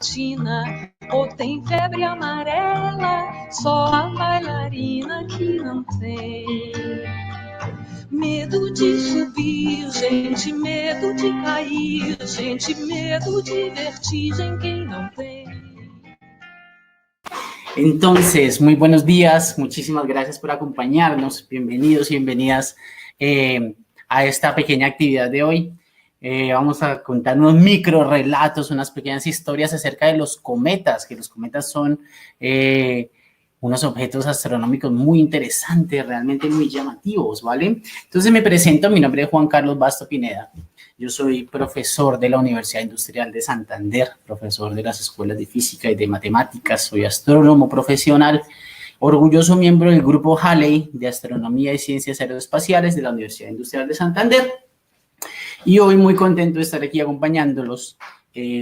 satina ou tem febre amarela, só a bailarina que não tem. Medo de subir, gente, medo de cair, gente, medo de vertigem, quem não tem. Entonces, muy buenos días, muchísimas gracias por acompañarnos, bienvenidos y bienvenidas a esta pequeña actividad de hoy. Vamos a contar unos micro relatos, unas pequeñas historias acerca de los cometas, que los cometas son unos objetos astronómicos muy interesantes, realmente muy llamativos, ¿vale? Entonces me presento, mi nombre es Juan Carlos Basto Pineda. Yo soy profesor de la Universidad Industrial de Santander, profesor de las escuelas de física y de matemáticas, soy astrónomo profesional, orgulloso miembro del grupo Halley de Astronomía y Ciencias Aeroespaciales de la Universidad Industrial de Santander. Y hoy muy contento de estar aquí acompañándolos,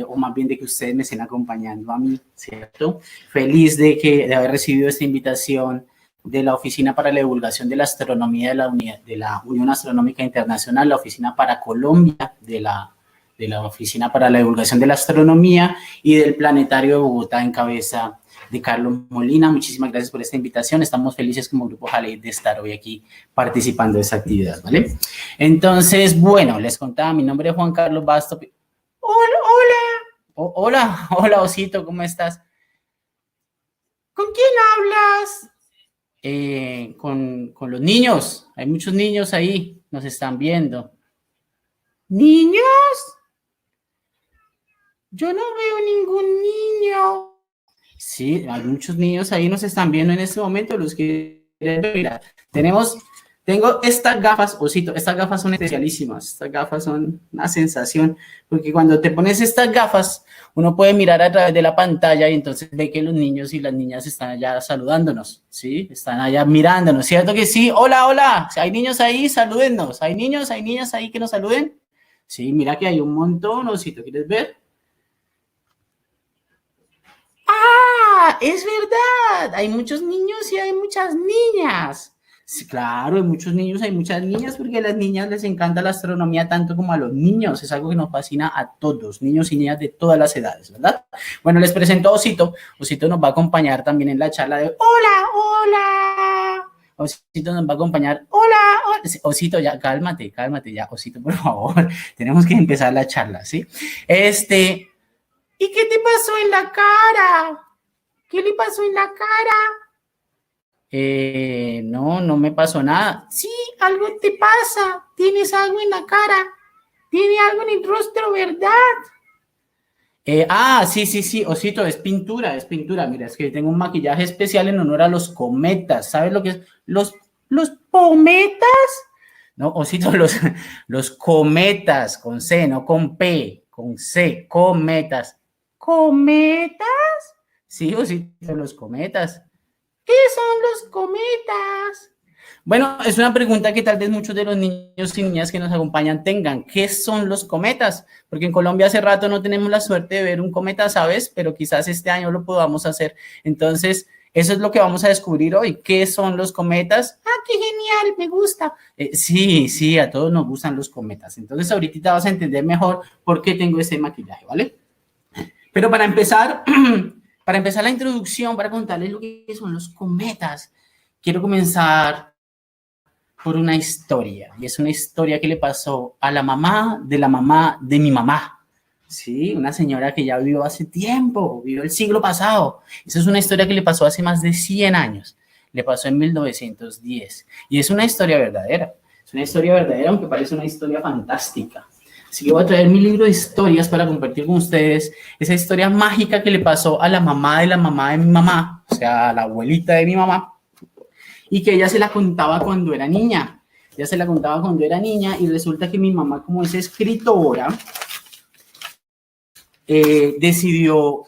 o más bien de que ustedes me estén acompañando a mí, ¿cierto? Feliz de haber recibido esta invitación de la Oficina para la Divulgación de la Astronomía de la Unión Astronómica Internacional, la Oficina para Colombia de la Oficina para la Divulgación de la Astronomía y del Planetario de Bogotá en cabeza de Carlos Molina. Muchísimas gracias por esta invitación. Estamos felices como Grupo Halley de estar hoy aquí participando de esta actividad, ¿vale? Entonces, bueno, les contaba, mi nombre es Juan Carlos Basto. Hola, Osito, ¿cómo estás? ¿Con quién hablas? Con los niños. Hay muchos niños ahí, nos están viendo. ¿Niños? Yo no veo ningún niño. Sí, hay muchos niños ahí, nos están viendo en este momento, los que mira, tengo estas gafas, Osito, estas gafas son especialísimas, estas gafas son una sensación, porque cuando te pones estas gafas, uno puede mirar a través de la pantalla y entonces ve que los niños y las niñas están allá saludándonos, ¿sí? Están allá mirándonos, ¿cierto que sí? Hola, ¿hay niños ahí? Salúdennos, ¿hay niños, hay niñas ahí que nos saluden? Sí, mira que hay un montón, Osito, ¿quieres ver? ¡Ah! Es verdad, hay muchos niños y hay muchas niñas. Sí, claro, hay muchos niños, hay muchas niñas, porque a las niñas les encanta la astronomía tanto como a los niños. Es algo que nos fascina a todos, niños y niñas de todas las edades, ¿verdad? Bueno, les presento a Osito. Osito nos va a acompañar también en la charla de hola. Osito nos va a acompañar. Hola. Osito, ya, cálmate, ya, Osito, por favor. Tenemos que empezar la charla, ¿sí? ¿Y qué te pasó en la cara? ¿Qué le pasó en la cara? No me pasó nada. Sí, algo te pasa. Tienes algo en la cara. Tiene algo en el rostro, ¿verdad? Sí, Osito, es pintura. Mira, es que tengo un maquillaje especial en honor a los cometas. ¿Sabes lo que es? ¿Los cometas? No, Osito, los cometas, con C, no con P, con C, cometas. ¿Cometas? Sí, Osito, los cometas. ¿Qué son los cometas? Bueno, es una pregunta que tal vez muchos de los niños y niñas que nos acompañan tengan. ¿Qué son los cometas? Porque en Colombia hace rato no tenemos la suerte de ver un cometa, ¿sabes? Pero quizás este año lo podamos hacer. Entonces, eso es lo que vamos a descubrir hoy. ¿Qué son los cometas? ¡Ah, qué genial! Me gusta. Sí, a todos nos gustan los cometas. Entonces, ahorita vas a entender mejor por qué tengo este maquillaje, ¿vale? Pero para empezar la introducción, para contarles lo que son los cometas, quiero comenzar por una historia. Y es una historia que le pasó a la mamá de mi mamá. Sí, una señora que ya vivió hace tiempo, vivió el siglo pasado. Esa es una historia que le pasó hace más de 100 años. Le pasó en 1910. Y es una historia verdadera. Es una historia verdadera, aunque parece una historia fantástica. Así que voy a traer mi libro de historias para compartir con ustedes esa historia mágica que le pasó a la mamá de mi mamá, o sea, a la abuelita de mi mamá, y que ella se la contaba cuando era niña. Y resulta que mi mamá, como es escritora, decidió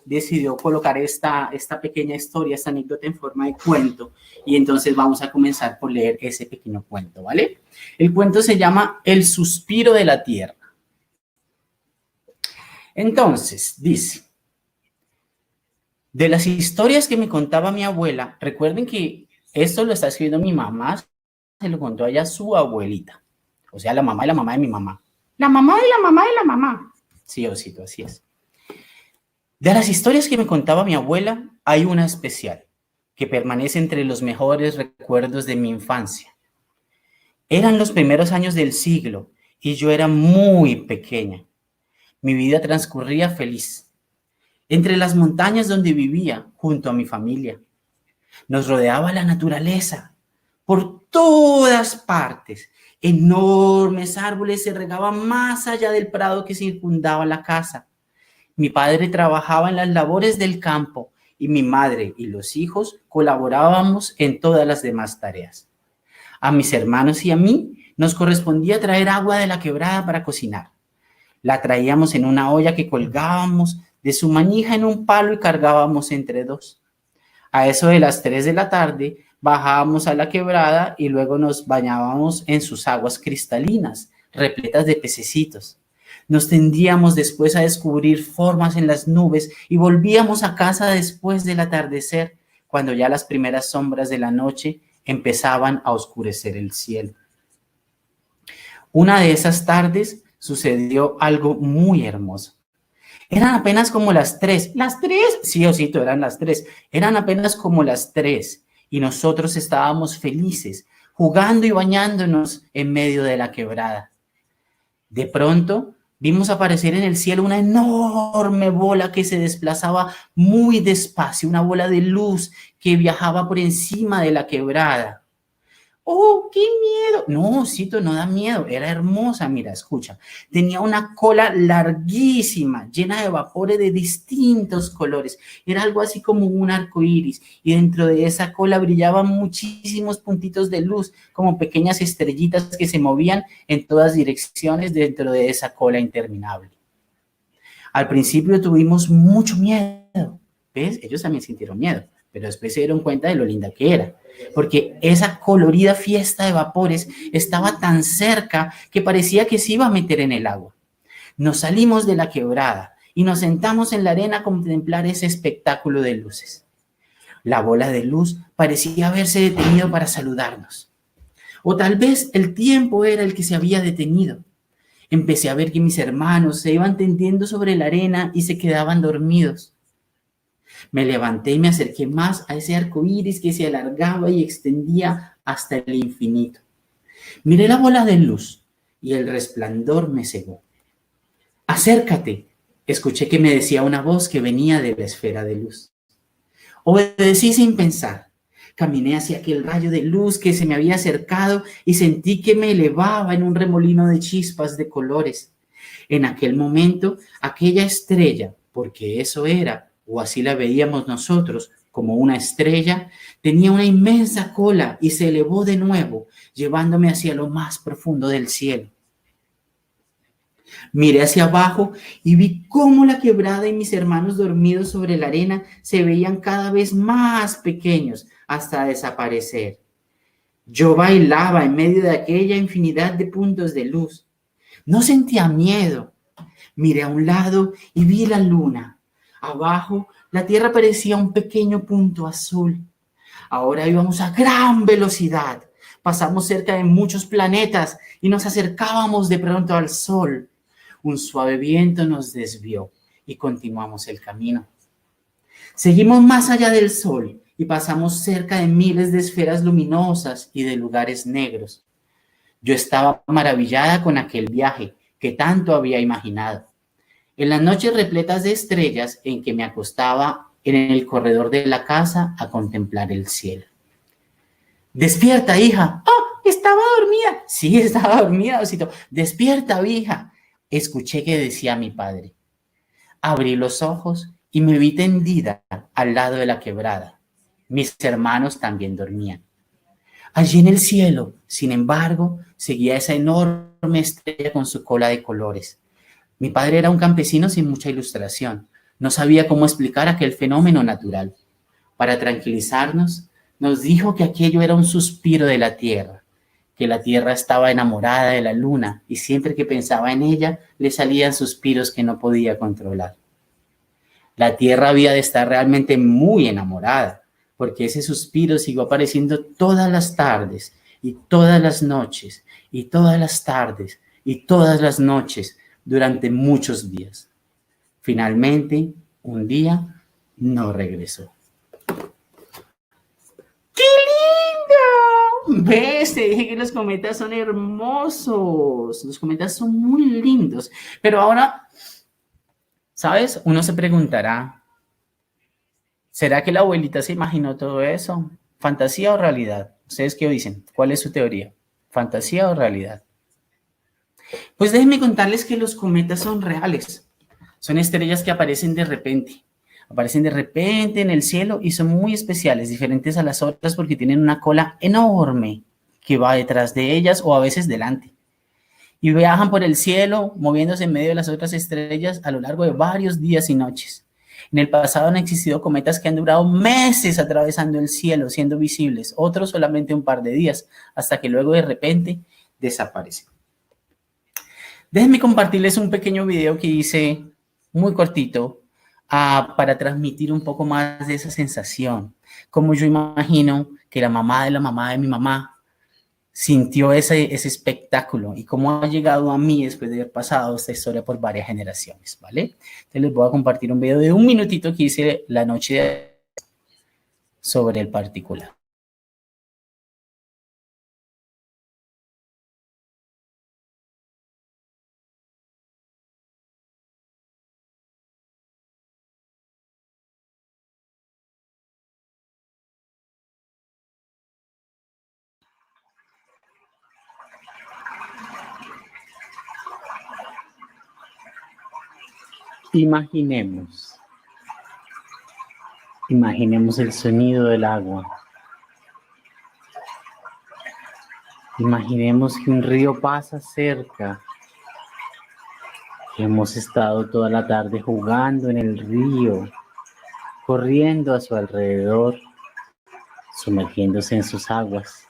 colocar esta pequeña historia, esta anécdota en forma de cuento, y entonces vamos a comenzar por leer ese pequeño cuento, ¿vale? El cuento se llama El suspiro de la tierra. Entonces, dice, de las historias que me contaba mi abuela, recuerden que esto lo está escribiendo mi mamá, se lo contó a ella su abuelita, o sea, la mamá de la mamá de mi mamá. La mamá de la mamá de la mamá. Sí, Osito, así es. De las historias que me contaba mi abuela, hay una especial que permanece entre los mejores recuerdos de mi infancia. Eran los primeros años del siglo y yo era muy pequeña. Mi vida transcurría feliz entre las montañas donde vivía junto a mi familia. Nos rodeaba la naturaleza por todas partes. Enormes árboles se regaban más allá del prado que circundaba la casa. Mi padre trabajaba en las labores del campo y mi madre y los hijos colaborábamos en todas las demás tareas. A mis hermanos y a mí nos correspondía traer agua de la quebrada para cocinar. La traíamos en una olla que colgábamos de su manija en un palo y cargábamos entre dos. A eso de las 3 de la tarde bajábamos a la quebrada y luego nos bañábamos en sus aguas cristalinas, repletas de pececitos. Nos tendíamos después a descubrir formas en las nubes y volvíamos a casa después del atardecer, cuando ya las primeras sombras de la noche empezaban a oscurecer el cielo. Una de esas tardes sucedió algo muy hermoso. Eran apenas como las 3. ¿Las 3? Sí, Osito, eran las 3. Eran apenas como las 3 y nosotros estábamos felices, jugando y bañándonos en medio de la quebrada. De pronto vimos aparecer en el cielo una enorme bola que se desplazaba muy despacio, una bola de luz que viajaba por encima de la quebrada. ¡Oh, qué miedo! No, Osito, no da miedo, era hermosa, mira, escucha. Tenía una cola larguísima, llena de vapores de distintos colores. Era algo así como un arco iris, y dentro de esa cola brillaban muchísimos puntitos de luz, como pequeñas estrellitas que se movían en todas direcciones dentro de esa cola interminable. Al principio tuvimos mucho miedo, ¿ves? Ellos también sintieron miedo, pero después se dieron cuenta de lo linda que era, porque esa colorida fiesta de vapores estaba tan cerca que parecía que se iba a meter en el agua. Nos salimos de la quebrada y nos sentamos en la arena a contemplar ese espectáculo de luces. La bola de luz parecía haberse detenido para saludarnos. O tal vez el tiempo era el que se había detenido. Empecé a ver que mis hermanos se iban tendiendo sobre la arena y se quedaban dormidos. Me levanté y me acerqué más a ese arco iris que se alargaba y extendía hasta el infinito. Miré la bola de luz y el resplandor me cegó. «Acércate», escuché que me decía una voz que venía de la esfera de luz. Obedecí sin pensar. Caminé hacia aquel rayo de luz que se me había acercado y sentí que me elevaba en un remolino de chispas de colores. En aquel momento, aquella estrella, porque eso era, o así la veíamos nosotros, como una estrella, tenía una inmensa cola y se elevó de nuevo, llevándome hacia lo más profundo del cielo. Miré hacia abajo y vi cómo la quebrada y mis hermanos dormidos sobre la arena se veían cada vez más pequeños hasta desaparecer. Yo bailaba en medio de aquella infinidad de puntos de luz. No sentía miedo. Miré a un lado y vi la luna. Abajo, la tierra parecía un pequeño punto azul. Ahora íbamos a gran velocidad. Pasamos cerca de muchos planetas y nos acercábamos de pronto al sol. Un suave viento nos desvió y continuamos el camino. Seguimos más allá del sol y pasamos cerca de miles de esferas luminosas y de lugares negros. Yo estaba maravillada con aquel viaje que tanto había imaginado. En las noches repletas de estrellas en que me acostaba en el corredor de la casa a contemplar el cielo. «Despierta, hija». «Oh, estaba dormida». «Sí, estaba dormida, Osito». «Despierta, hija». Escuché que decía mi padre. Abrí los ojos y me vi tendida al lado de la quebrada. Mis hermanos también dormían. Allí en el cielo, sin embargo, seguía esa enorme estrella con su cola de colores. Mi padre era un campesino sin mucha ilustración. No sabía cómo explicar aquel fenómeno natural. Para tranquilizarnos, nos dijo que aquello era un suspiro de la tierra, que la tierra estaba enamorada de la luna y siempre que pensaba en ella le salían suspiros que no podía controlar. La tierra había de estar realmente muy enamorada, porque ese suspiro siguió apareciendo todas las tardes y todas las noches y todas las tardes y todas las noches durante muchos días. Finalmente, un día no regresó. ¡Qué lindo! ¿Ves? Te dije que los cometas son hermosos. Los cometas son muy lindos. Pero ahora, ¿sabes? Uno se preguntará, ¿será que la abuelita se imaginó todo eso? ¿Fantasía o realidad? ¿Ustedes qué dicen? ¿Cuál es su teoría? ¿Fantasía o realidad? Pues déjenme contarles que los cometas son reales. Son estrellas que aparecen de repente. Aparecen de repente en el cielo y son muy especiales, diferentes a las otras porque tienen una cola enorme que va detrás de ellas o a veces delante. Y viajan por el cielo moviéndose en medio de las otras estrellas a lo largo de varios días y noches. En el pasado han existido cometas que han durado meses atravesando el cielo, siendo visibles, otros solamente un par de días, hasta que luego de repente desaparecen. Déjenme compartirles un pequeño video que hice muy cortito para transmitir un poco más de esa sensación. Como yo imagino que la mamá de mi mamá sintió ese espectáculo y cómo ha llegado a mí después de haber pasado esta historia por varias generaciones, ¿vale? Entonces les voy a compartir un video de 1 minutito que hice la noche sobre el particular. Imaginemos el sonido del agua. Imaginemos que un río pasa cerca. Hemos estado toda la tarde jugando en el río, corriendo a su alrededor, sumergiéndose en sus aguas.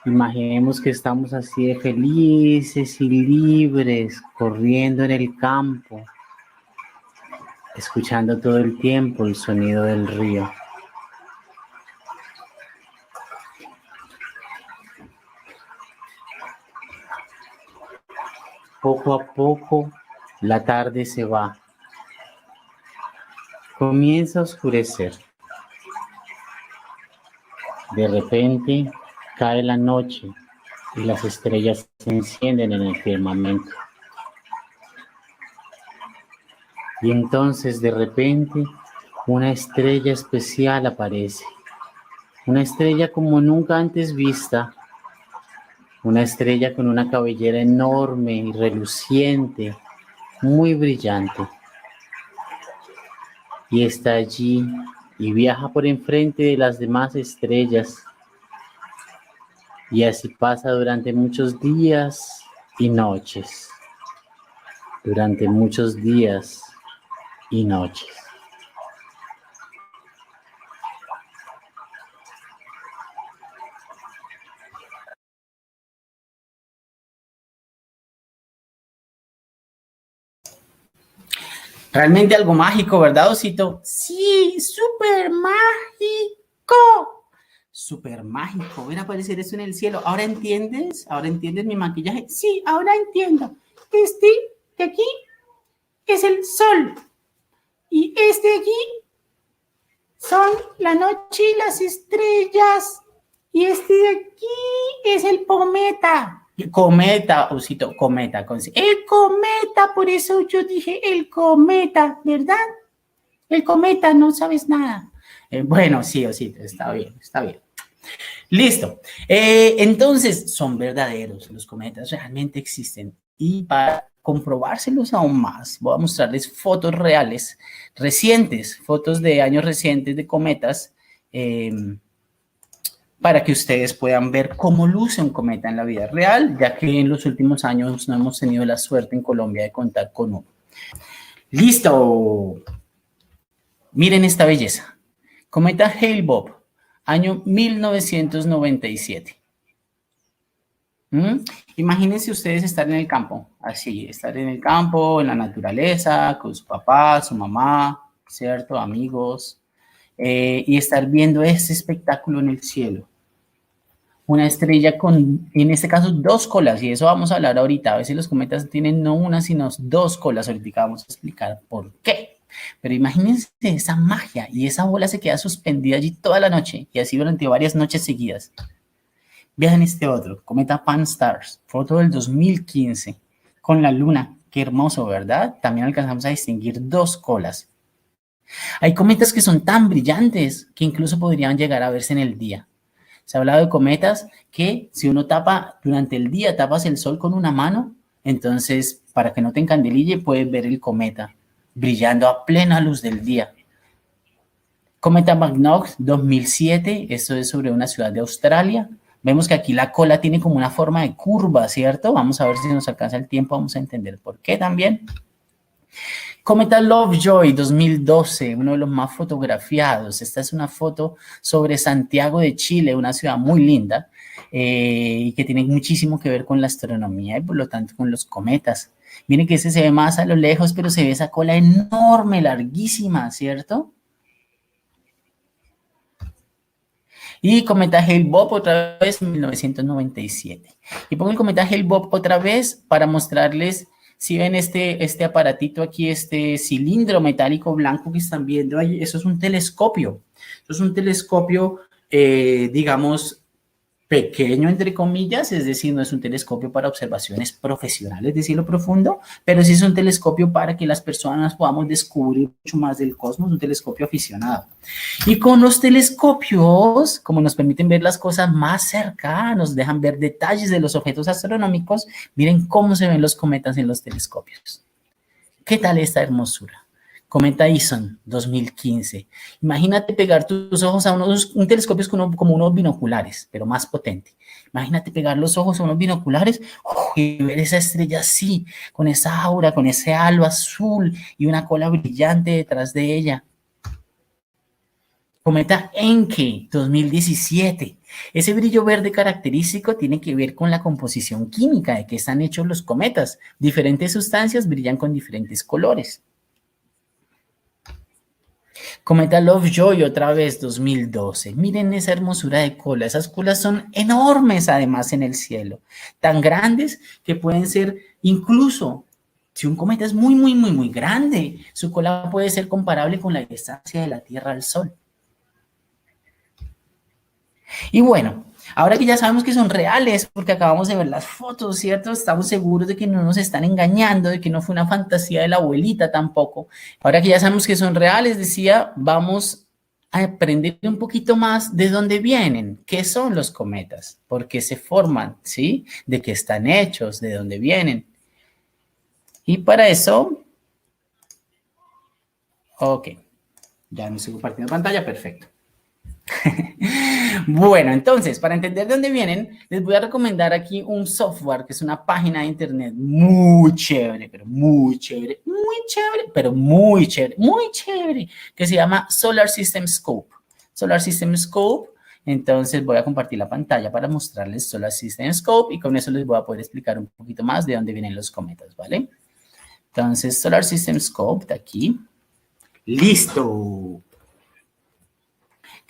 Imaginemos que estamos así de felices y libres, corriendo en el campo, escuchando todo el tiempo el sonido del río. Poco a poco, la tarde se va. Comienza a oscurecer. De repente, cae la noche y las estrellas se encienden en el firmamento. Y entonces, de repente, una estrella especial aparece. Una estrella como nunca antes vista. Una estrella con una cabellera enorme y reluciente, muy brillante. Y está allí y viaja por enfrente de las demás estrellas. Y así pasa durante muchos días y noches. Durante muchos días y noches. Realmente algo mágico, ¿verdad, Osito? Sí, súper mágico. Súper mágico. Ver aparecer eso en el cielo. ¿Ahora entiendes? ¿Ahora entiendes mi maquillaje? Sí, ahora entiendo. Este de aquí es el sol. Y este de aquí son la noche y las estrellas. Y este de aquí es el cometa. Cometa, Osito, cometa. El cometa, por eso yo dije el cometa, ¿verdad? El cometa, no sabes nada. Bueno, sí, Osito, está bien, está bien. Listo. Entonces, son verdaderos. Los cometas realmente existen. Y para comprobárselos aún más, voy a mostrarles fotos reales, recientes, fotos de años recientes de cometas, para que ustedes puedan ver cómo luce un cometa en la vida real, ya que en los últimos años no hemos tenido la suerte en Colombia de contar con uno. ¡Listo! Miren esta belleza. Cometa Hale-Bopp, año 1997. Imagínense ustedes estar en el campo, así, estar en el campo, en la naturaleza, con su papá, su mamá, ¿cierto? Amigos, y estar viendo ese espectáculo en el cielo. una estrella con, en este caso, 2 colas, y eso vamos a hablar ahorita. A veces los cometas tienen no una, sino 2 colas. Ahorita vamos a explicar por qué. Pero imagínense esa magia, y esa bola se queda suspendida allí toda la noche, y así durante varias noches seguidas. Vean este otro, cometa Pan-STARRS, foto del 2015, con la luna. Qué hermoso, ¿verdad? También alcanzamos a distinguir 2 colas. Hay cometas que son tan brillantes que incluso podrían llegar a verse en el día. Se ha hablado de cometas que si uno tapa durante el día, tapas el sol con una mano, entonces para que no te encandilille puedes ver el cometa brillando a plena luz del día. Cometa McNaught 2007, esto es sobre una ciudad de Australia. Vemos que aquí la cola tiene como una forma de curva, ¿cierto? Vamos a ver si nos alcanza el tiempo, vamos a entender por qué también. Cometa Lovejoy 2012, uno de los más fotografiados. Esta es una foto sobre Santiago de Chile, una ciudad muy linda y que tiene muchísimo que ver con la astronomía y por lo tanto con los cometas. Miren que ese se ve más a lo lejos, pero se ve esa cola enorme, larguísima, ¿cierto? Y cometa Hale-Bopp otra vez en 1997. Y pongo el cometa Hale-Bopp otra vez para mostrarles, si ven este aparatito aquí, este cilindro metálico blanco que están viendo ahí, eso es un telescopio. Eso es un telescopio, digamos, pequeño, entre comillas, es decir, no es un telescopio para observaciones profesionales de cielo profundo, pero sí es un telescopio para que las personas podamos descubrir mucho más del cosmos, un telescopio aficionado. Y con los telescopios, como nos permiten ver las cosas más cerca, nos dejan ver detalles de los objetos astronómicos, miren cómo se ven los cometas en los telescopios. ¿Qué tal esta hermosura? Cometa Ison 2015. Imagínate pegar tus ojos a un telescopio es como unos binoculares, pero más potente. Imagínate pegar los ojos a unos binoculares y ver esa estrella así, con esa aura, con ese halo azul y una cola brillante detrás de ella. Cometa Encke 2017. Ese brillo verde característico tiene que ver con la composición química de que están hechos los cometas. Diferentes sustancias brillan con diferentes colores. Cometa Lovejoy otra vez 2012. Miren esa hermosura de cola. Esas colas son enormes además en el cielo. Tan grandes que pueden ser incluso, si un cometa es muy grande, su cola puede ser comparable con la distancia de la Tierra al Sol. Y bueno, ahora que ya sabemos que son reales, porque acabamos de ver las fotos, ¿cierto? Estamos seguros de que no nos están engañando, de que no fue una fantasía de la abuelita tampoco. Ahora que ya sabemos que son reales, decía, vamos a aprender un poquito más de dónde vienen, qué son los cometas, por qué se forman, ¿sí? De qué están hechos, de dónde vienen. Y para eso, ok, ya no estoy compartiendo pantalla, perfecto. Bueno, entonces, para entender de dónde vienen, les voy a recomendar aquí un software que es una página de internet muy chévere, pero muy chévere, que se llama Solar System Scope. Solar System Scope, entonces voy a compartir la pantalla para mostrarles Solar System Scope y con eso les voy a poder explicar un poquito más de dónde vienen los cometas, ¿vale? Entonces, Solar System Scope, de aquí. ¡Listo!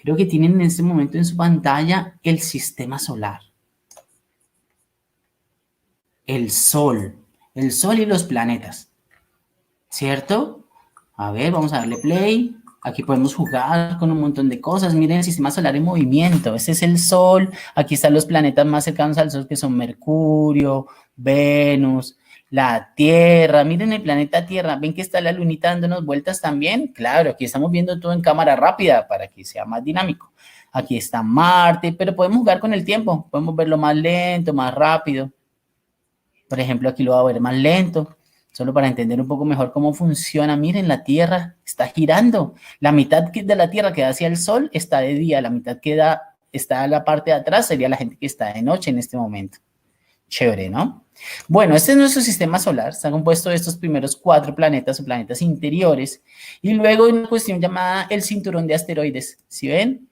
Creo que tienen en este momento en su pantalla el sistema solar. El Sol y los planetas, ¿cierto? A ver, vamos a darle play. Aquí podemos jugar con un montón de cosas. Miren el sistema solar en movimiento. Este es el Sol. Aquí están los planetas más cercanos al Sol, que son Mercurio, Venus, la Tierra. Miren el planeta Tierra. ¿Ven que está la lunita dándonos vueltas también? Claro, aquí estamos viendo todo en cámara rápida para que sea más dinámico. Aquí está Marte, pero podemos jugar con el tiempo. Podemos verlo más lento, más rápido. Por ejemplo, aquí lo voy a ver más lento, solo para entender un poco mejor cómo funciona. Miren, la Tierra está girando. La mitad de la Tierra que da hacia el Sol está de día. La mitad que está en la parte de atrás sería la gente que está de noche en este momento. Chévere, ¿no? Bueno, este es nuestro sistema solar. Está compuesto de estos primeros 4 planetas o planetas interiores. Y luego hay una cuestión llamada el cinturón de asteroides. ¿Sí ven?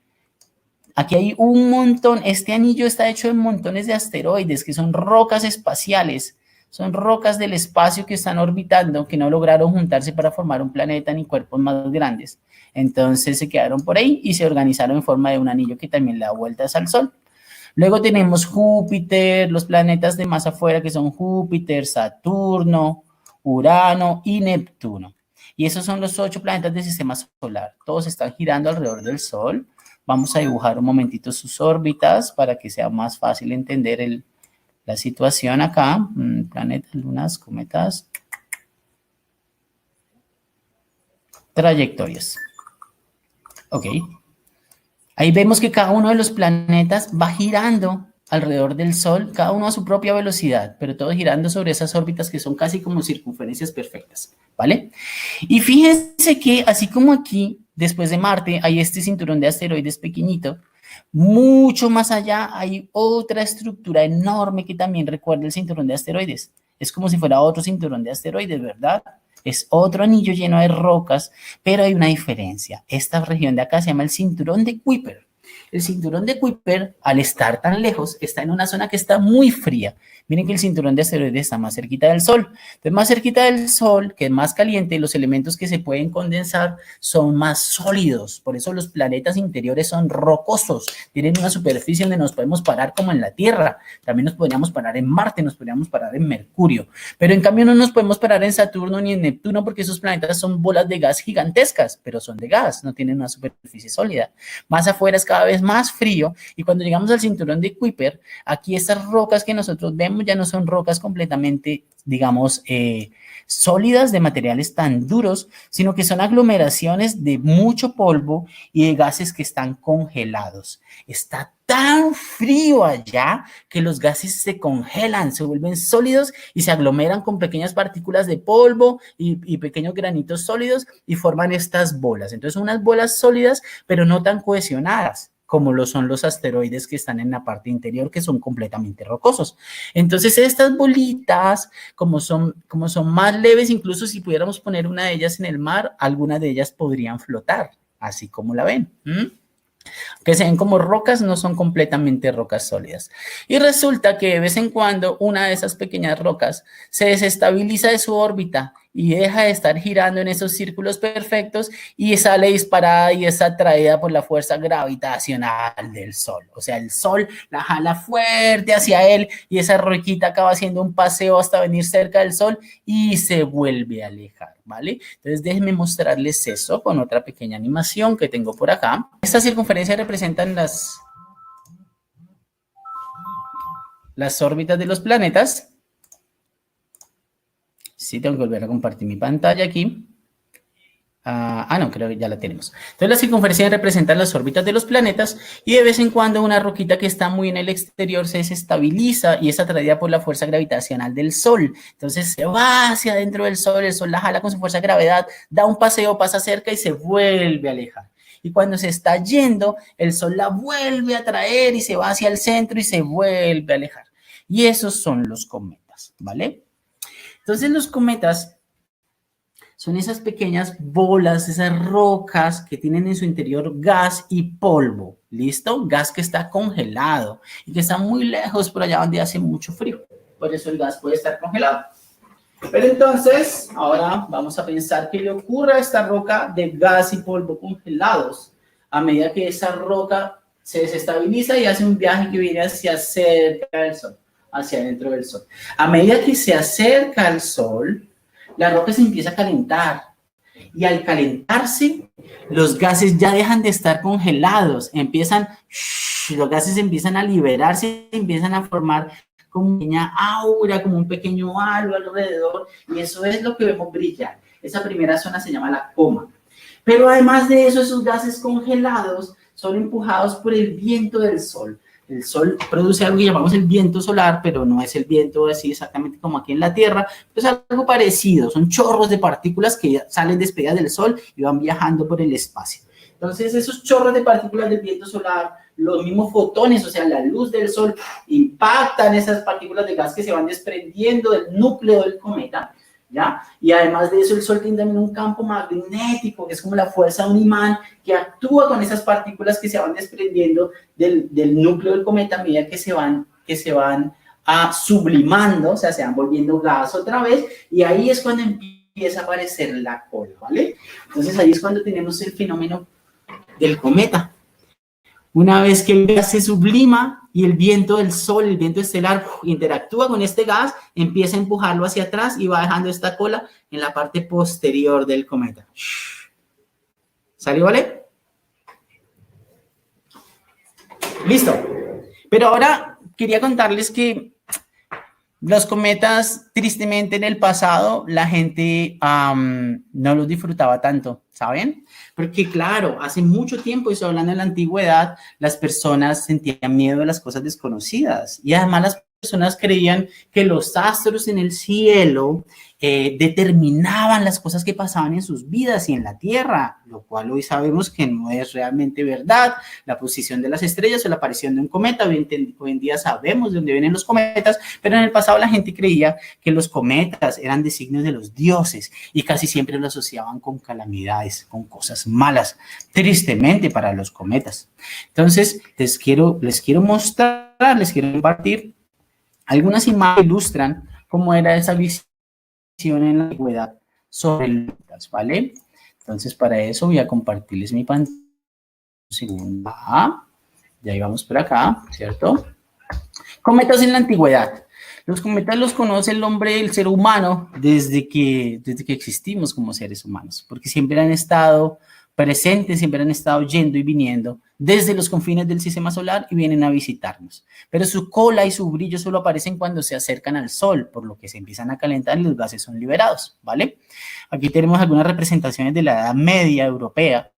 Aquí hay un montón. Este anillo está hecho de montones de asteroides, que son rocas espaciales. Son rocas del espacio que están orbitando, que no lograron juntarse para formar un planeta ni cuerpos más grandes. Entonces se quedaron por ahí y se organizaron en forma de un anillo que también le da vueltas al Sol. Luego tenemos Júpiter, los planetas de más afuera que son Júpiter, Saturno, Urano y Neptuno. Y esos son los 8 planetas del sistema solar. Todos están girando alrededor del Sol. Vamos a dibujar un momentito sus órbitas para que sea más fácil entender la situación acá. Planetas, lunas, cometas. Trayectorias. Ok. Ahí vemos que cada uno de los planetas va girando alrededor del Sol, cada uno a su propia velocidad, pero todos girando sobre esas órbitas que son casi como circunferencias perfectas, ¿vale? Y fíjense que así como aquí, después de Marte, hay este cinturón de asteroides pequeñito, mucho más allá hay otra estructura enorme que también recuerda el cinturón de asteroides. Es como si fuera otro cinturón de asteroides, ¿verdad? Es otro anillo lleno de rocas, pero hay una diferencia. Esta región de acá se llama el cinturón de Kuiper. El cinturón de Kuiper, al estar tan lejos, está en una zona que está muy fría. Miren que el cinturón de asteroides está más cerquita del Sol. Entonces, más cerquita del Sol, que es más caliente, los elementos que se pueden condensar son más sólidos. Por eso los planetas interiores son rocosos. Tienen una superficie donde nos podemos parar como en la Tierra. También nos podríamos parar en Marte, nos podríamos parar en Mercurio. Pero en cambio no nos podemos parar en Saturno ni en Neptuno porque esos planetas son bolas de gas gigantescas, pero son de gas, no tienen una superficie sólida. Más afuera es cada vez más frío y cuando llegamos al cinturón de Kuiper, aquí estas rocas que nosotros vemos ya no son rocas completamente, digamos, sólidas de materiales tan duros, sino que son aglomeraciones de mucho polvo y de gases que están congelados. Está tan frío allá que los gases se congelan, se vuelven sólidos y se aglomeran con pequeñas partículas de polvo y pequeños granitos sólidos y forman estas bolas. Entonces, unas bolas sólidas, pero no tan cohesionadas como lo son los asteroides que están en la parte interior, que son completamente rocosos. Entonces, estas bolitas, como son más leves, incluso si pudiéramos poner una de ellas en el mar, algunas de ellas podrían flotar, así como la ven. Que se ven como rocas, no son completamente rocas sólidas. Y resulta que de vez en cuando una de esas pequeñas rocas se desestabiliza de su órbita y deja de estar girando en esos círculos perfectos y sale disparada y es atraída por la fuerza gravitacional del Sol. O sea, el Sol la jala fuerte hacia él y esa roquita acaba haciendo un paseo hasta venir cerca del Sol y se vuelve a alejar, ¿vale? Entonces déjenme mostrarles eso con otra pequeña animación que tengo por acá. Esta circunferencia representan las órbitas de los planetas. Sí, tengo que volver a compartir mi pantalla aquí. No, creo que ya la tenemos. Entonces, la circunferencia representa las órbitas de los planetas y de vez en cuando una roquita que está muy en el exterior se desestabiliza y es atraída por la fuerza gravitacional del Sol. Entonces, se va hacia adentro del Sol, el Sol la jala con su fuerza de gravedad, da un paseo, pasa cerca y se vuelve a alejar. Y cuando se está yendo, el Sol la vuelve a traer y se va hacia el centro y se vuelve a alejar. Y esos son los cometas, ¿vale? Entonces, los cometas son esas pequeñas bolas, esas rocas que tienen en su interior gas y polvo, ¿listo? Gas que está congelado y que está muy lejos por allá donde hace mucho frío. Por eso el gas puede estar congelado. Pero entonces, ahora vamos a pensar qué le ocurre a esta roca de gas y polvo congelados a medida que esa roca se desestabiliza y hace un viaje que viene hacia cerca del Sol, hacia dentro del Sol. A medida que se acerca al Sol, la roca se empieza a calentar y al calentarse, los gases ya dejan de estar congelados, los gases empiezan a liberarse, empiezan a formar como una pequeña aura, como un pequeño halo alrededor, y eso es lo que vemos brillar. Esa primera zona se llama la coma. Pero además de eso, esos gases congelados son empujados por el viento del Sol. El Sol produce algo que llamamos el viento solar, pero no es el viento así exactamente como aquí en la Tierra, es algo parecido, son chorros de partículas que salen despedidas del Sol y van viajando por el espacio. Entonces, esos chorros de partículas del viento solar, los mismos fotones, o sea, la luz del Sol, impactan esas partículas de gas que se van desprendiendo del núcleo del cometa, ¿ya? Y además de eso, el Sol tiene también un campo magnético, que es como la fuerza de un imán, que actúa con esas partículas que se van desprendiendo del núcleo del cometa a medida que se van sublimando, o sea, se van volviendo gas otra vez, y ahí es cuando empieza a aparecer la cola, ¿vale? Entonces, ahí es cuando tenemos el fenómeno del cometa. Una vez que el gas se sublima y el viento del sol, el viento estelar, interactúa con este gas, empieza a empujarlo hacia atrás y va dejando esta cola en la parte posterior del cometa. ¿Salió, vale? Listo. Pero ahora quería contarles que los cometas, tristemente, en el pasado, la gente no los disfrutaba tanto, ¿saben? Porque, claro, hace mucho tiempo, y estoy hablando de la antigüedad, las personas sentían miedo de las cosas desconocidas. Y además las personas creían que los astros en el cielo determinaban las cosas que pasaban en sus vidas y en la Tierra, lo cual hoy sabemos que no es realmente verdad. La posición de las estrellas o la aparición de un cometa, hoy en día sabemos de dónde vienen los cometas, pero en el pasado la gente creía que los cometas eran designios de los dioses y casi siempre lo asociaban con calamidades, con cosas malas, tristemente para los cometas. Entonces, les quiero mostrar, les quiero compartir algunas imágenes que ilustran cómo era esa visión en la antigüedad sobre lunas, ¿vale? Entonces, para eso voy a compartirles mi pantalla. Un segundo. Ya íbamos por acá, ¿cierto? Cometas en la antigüedad. Los cometas los conoce el hombre, el ser humano, desde que existimos como seres humanos, porque siempre han estado presentes, siempre han estado yendo y viniendo desde los confines del sistema solar y vienen a visitarnos. Pero su cola y su brillo solo aparecen cuando se acercan al Sol, por lo que se empiezan a calentar y los gases son liberados, ¿vale? Aquí tenemos algunas representaciones de la Edad Media europea.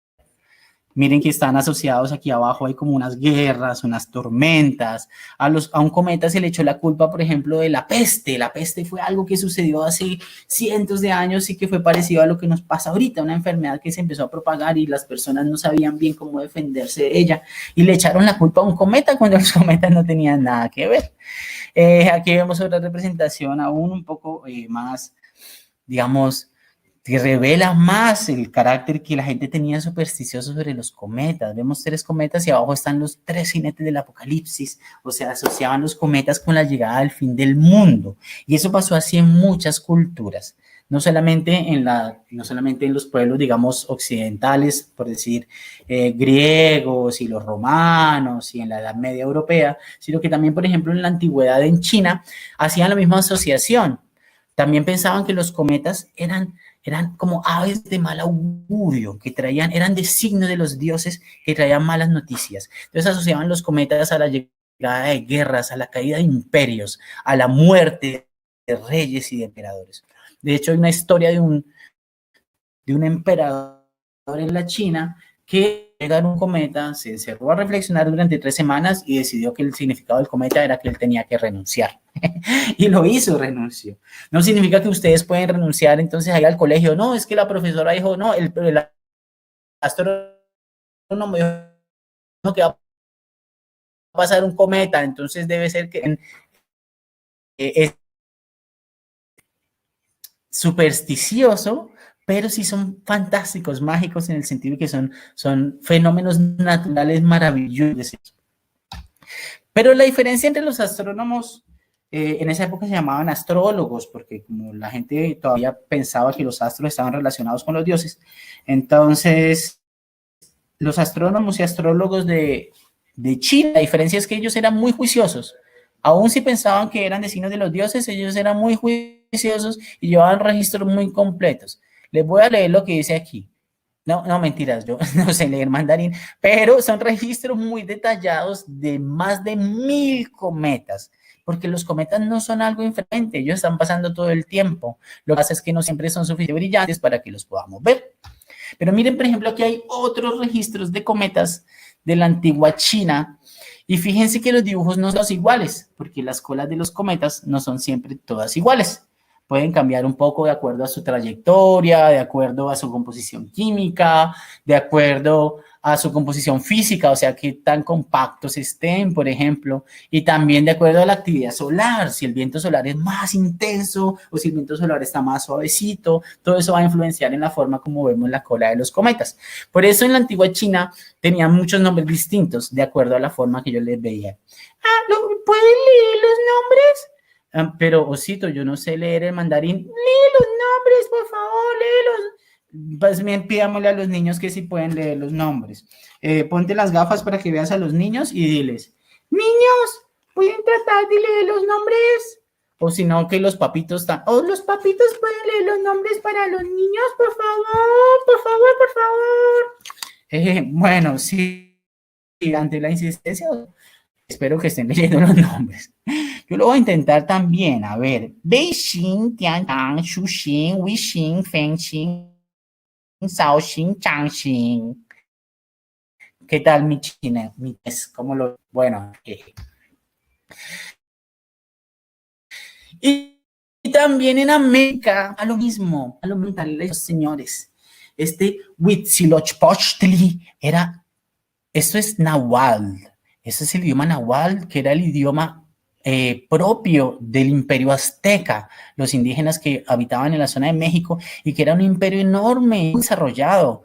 Miren que están asociados aquí abajo, hay como unas guerras, unas tormentas. A un cometa se le echó la culpa, por ejemplo, de la peste. La peste fue algo que sucedió hace cientos de años y que fue parecido a lo que nos pasa ahorita, una enfermedad que se empezó a propagar y las personas no sabían bien cómo defenderse de ella. Y le echaron la culpa a un cometa cuando los cometas no tenían nada que ver. Aquí vemos otra representación aún un poco más, digamos, que revela más el carácter que la gente tenía supersticioso sobre los cometas. Vemos 3 cometas y abajo están los 3 jinetes del apocalipsis, o sea, asociaban los cometas con la llegada del fin del mundo. Y eso pasó así en muchas culturas, no solamente en los pueblos, digamos, occidentales, por decir, griegos y los romanos y en la Edad Media europea, sino que también, por ejemplo, en la antigüedad en China, hacían la misma asociación. También pensaban que los cometas eran como aves de mal augurio, que eran designios de los dioses que traían malas noticias. Entonces asociaban los cometas a la llegada de guerras, a la caída de imperios, a la muerte de reyes y de emperadores. De hecho, hay una historia de un emperador en la China que llega un cometa, se encerró a reflexionar durante 3 semanas y decidió que el significado del cometa era que él tenía que renunciar. Y lo hizo, renunció. No significa que ustedes pueden renunciar entonces ahí al colegio. No, es que la profesora dijo, no, el astrónomo dijo que va a pasar un cometa, entonces debe ser que es supersticioso, pero sí son fantásticos, mágicos en el sentido de que son fenómenos naturales maravillosos. Pero la diferencia entre los astrónomos, en esa época se llamaban astrólogos, porque como la gente todavía pensaba que los astros estaban relacionados con los dioses, entonces los astrónomos y astrólogos de China, la diferencia es que ellos eran muy juiciosos. Aún si pensaban que eran designios de los dioses, ellos eran muy juiciosos y llevaban registros muy completos. Les voy a leer lo que dice aquí. No, mentiras, yo no sé leer mandarín, pero son registros muy detallados de más de 1000 cometas, porque los cometas no son algo infrecuente, ellos están pasando todo el tiempo. Lo que pasa es que no siempre son suficientemente brillantes para que los podamos ver. Pero miren, por ejemplo, aquí hay otros registros de cometas de la antigua China, y fíjense que los dibujos no son iguales, porque las colas de los cometas no son siempre todas iguales. Pueden cambiar un poco de acuerdo a su trayectoria, de acuerdo a su composición química, de acuerdo a su composición física, o sea, qué tan compactos estén, por ejemplo, y también de acuerdo a la actividad solar, si el viento solar es más intenso o si el viento solar está más suavecito, todo eso va a influenciar en la forma como vemos la cola de los cometas. Por eso en la antigua China tenían muchos nombres distintos de acuerdo a la forma que yo les veía. ¿Pueden leer los nombres? Pero, Osito, yo no sé leer el mandarín. Lee los nombres, por favor, léelos. Pues bien, pidámosle a los niños que sí pueden leer los nombres. Ponte las gafas para que veas a los niños y diles, mi niños, ¿pueden tratar de leer los nombres? O si no, que los papitos están, los papitos pueden leer los nombres para los niños, por favor, por favor, por favor. Bueno, sí, ante la insistencia, espero que estén leyendo los nombres. Yo lo voy a intentar también. A ver. Beijing, Tianjin, Xuxing, Wixing, Fengxing, Shaoxing, Changxing. ¿Qué tal mi china? ¿Cómo lo? Bueno. Y también en América, a lo mismo, los señores. Huitzilopochtli esto es Nahuatl. Ese es el idioma Nahuatl, que era el idioma propio del imperio azteca, los indígenas que habitaban en la zona de México y que era un imperio enorme, muy desarrollado,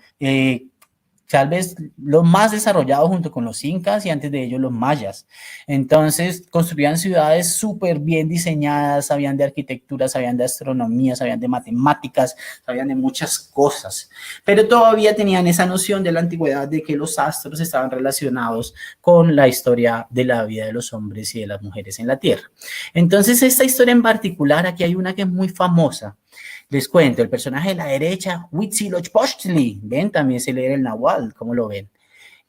tal vez lo más desarrollado junto con los incas y antes de ellos los mayas. Entonces construían ciudades súper bien diseñadas, sabían de arquitectura, sabían de astronomía, sabían de matemáticas, sabían de muchas cosas, pero todavía tenían esa noción de la antigüedad de que los astros estaban relacionados con la historia de la vida de los hombres y de las mujeres en la Tierra. Entonces esta historia en particular, aquí hay una que es muy famosa. Les cuento, el personaje de la derecha, Huitzilopochtli, ven, también se lee el Nahuatl, ¿cómo lo ven?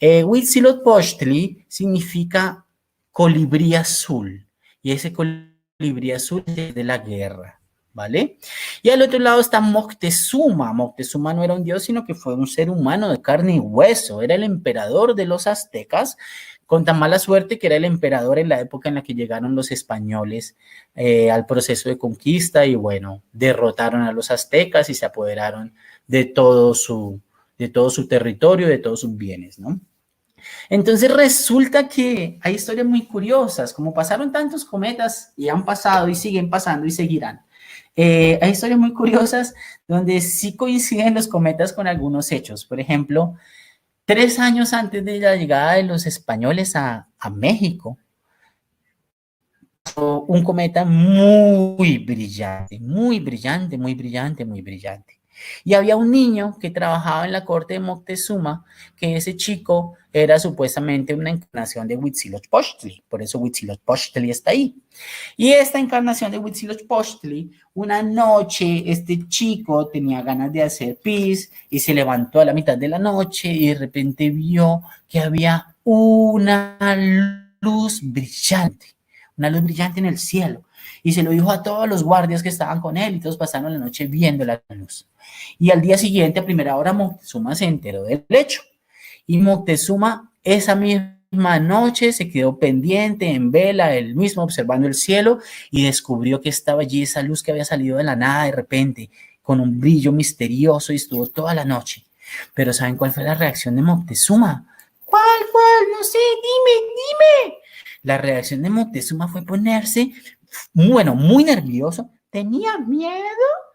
Huitzilopochtli significa colibrí azul, y ese colibrí azul es de la guerra, ¿vale? Y al otro lado está Moctezuma. Moctezuma no era un dios, sino que fue un ser humano de carne y hueso, era el emperador de los aztecas, con tan mala suerte que era el emperador en la época en la que llegaron los españoles al proceso de conquista y bueno, derrotaron a los aztecas y se apoderaron de todo su territorio, de todos sus bienes, ¿no? Entonces resulta que hay historias muy curiosas, como pasaron tantos cometas y han pasado y siguen pasando y seguirán. Hay historias muy curiosas donde sí coinciden los cometas con algunos hechos. Por ejemplo, 3 años antes de la llegada de los españoles a México, un cometa muy brillante, muy brillante, muy brillante, muy brillante. Y había un niño que trabajaba en la corte de Moctezuma, que ese chico era supuestamente una encarnación de Huitzilopochtli, por eso Huitzilopochtli está ahí. Y esta encarnación de Huitzilopochtli, una noche este chico tenía ganas de hacer pis y se levantó a la mitad de la noche y de repente vio que había una luz brillante en el cielo. Y se lo dijo a todos los guardias que estaban con él y todos pasaron la noche viendo la luz. Y al día siguiente, a primera hora, Moctezuma se enteró del hecho. Y Moctezuma esa misma noche se quedó pendiente en vela, él mismo observando el cielo y descubrió que estaba allí esa luz que había salido de la nada de repente, con un brillo misterioso y estuvo toda la noche. Pero ¿saben cuál fue la reacción de Moctezuma? ¿Cuál? No sé, dime. La reacción de Moctezuma fue ponerse, muy nervioso. ¿Tenía miedo?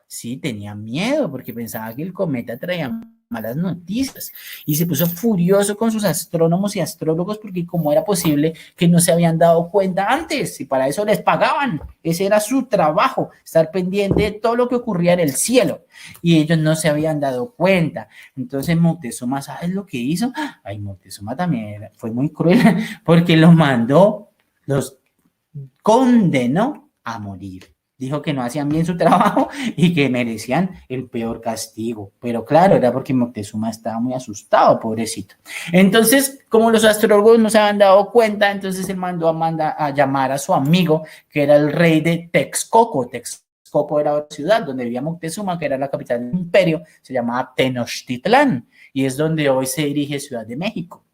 Sí, tenía miedo porque pensaba que el cometa traía malas noticias y se puso furioso con sus astrónomos y astrólogos porque cómo era posible que no se habían dado cuenta antes y para eso les pagaban, ese era su trabajo, estar pendiente de todo lo que ocurría en el cielo y ellos no se habían dado cuenta. Entonces Moctezuma, ¿sabes lo que hizo? Ay, Moctezuma también fue muy cruel porque los condenó a morir. Dijo que no hacían bien su trabajo y que merecían el peor castigo. Pero claro, era porque Moctezuma estaba muy asustado, pobrecito. Entonces, como los astrólogos no se habían dado cuenta, entonces él mandó a llamar a su amigo, que era el rey de Texcoco. Texcoco era otra ciudad donde vivía Moctezuma, que era la capital del imperio, se llamaba Tenochtitlán, y es donde hoy se dirige Ciudad de México.